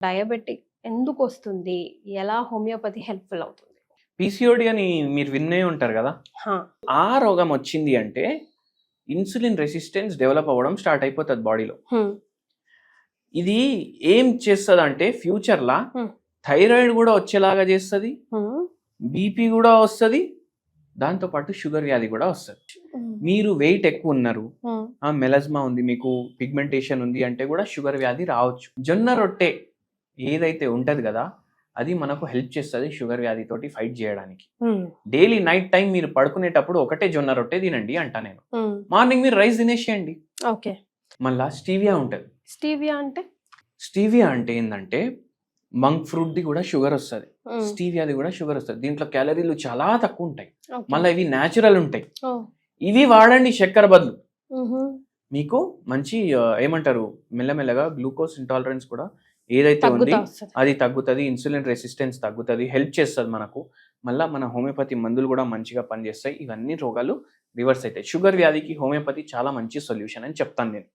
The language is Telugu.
డయాబెటిక్ ఎందుకొస్తుంది? ఎలా హోమియోపతి హెల్ప్‌ఫుల్ అవుతుంది? పీసీఓడి అని మీరు వినే ఉంటారు కదా. హా! ఆ రోగం వచ్చింది అంటే ఇన్సులిన్ రెసిస్టెన్స్ డెవలప్ అవ్వడం స్టార్ట్ అయిపోతుంది బాడీలో. హ్మ్. ఇది ఏం చేస్తదంటే ఫ్యూచర్‌లా హ్మ్. థైరాయిడ్ కూడా వచ్చేలాగా చేస్తది. హ్మ్. బీపీ కూడా వస్తది. దాంతో పాటు షుగర్ వ్యాధి కూడా వస్తది. హ్మ్. మీరు వెయిట్ ఎక్కువ ఉన్నారు, హ్మ్. మెలస్మా ఉంది, మీకు పిగ్మెంటేషన్ ఉంది అంటే కూడా షుగర్ వ్యాధి రావచ్చు. జొన్న రొట్టె ఏదైతే ఉంటది కదా, అది మనకు హెల్ప్ చేస్తది షుగర్ వ్యాధితోటి ఫైట్ చేయడానికి. హ్మ్. డైలీ నైట్ టైం మీరు పడుకునేటప్పుడు ఒకటే జొన్న రొట్టె తినండి అంటా నేను. హ్మ్. మార్నింగ్ మీరు రైస్ తినేసేయండి. ఓకే. మళ్ళా స్టీవియా ఉంటది. స్టీవియా అంటే? స్టీవియా అంటే ఏందంటే మంక్ ఫ్రూట్‌ది కూడా షుగర్ వస్తది. హ్మ్. స్టీవియాది కూడా షుగర్ వస్తది. దీంట్లో క్యాలరీలు చాలా తక్కువ ఉంటాయి. ఓకే. మళ్ళా ఇవి న్యాచురల్ ఉంటాయి. ఓహ్! ఇవి వాడండి చక్కెర బదులు. హుహు. మీకు మంచి ఏమంటారు మెల్లమెల్లగా గ్లూకోజ్ ఇంటాలరెన్స్ కూడా ఏదైతే ఉంది తగ్గుతా వస్తది. అది తగ్గుతది. ఇన్సులిన్ రెసిస్టెన్స్ తగ్గుతది. హెల్ప్ చేస్తది మనకు. మళ్ళా మన హోమియోపతి మందులు కూడా మంచిగా పనిచేస్తాయి. ఇవన్నీ రోగాలు రివర్స్ అయితాయి. షుగర్ వ్యాధికి హోమియోపతి చాలా మంచి సొల్యూషన్ అని చెప్తాను నేను.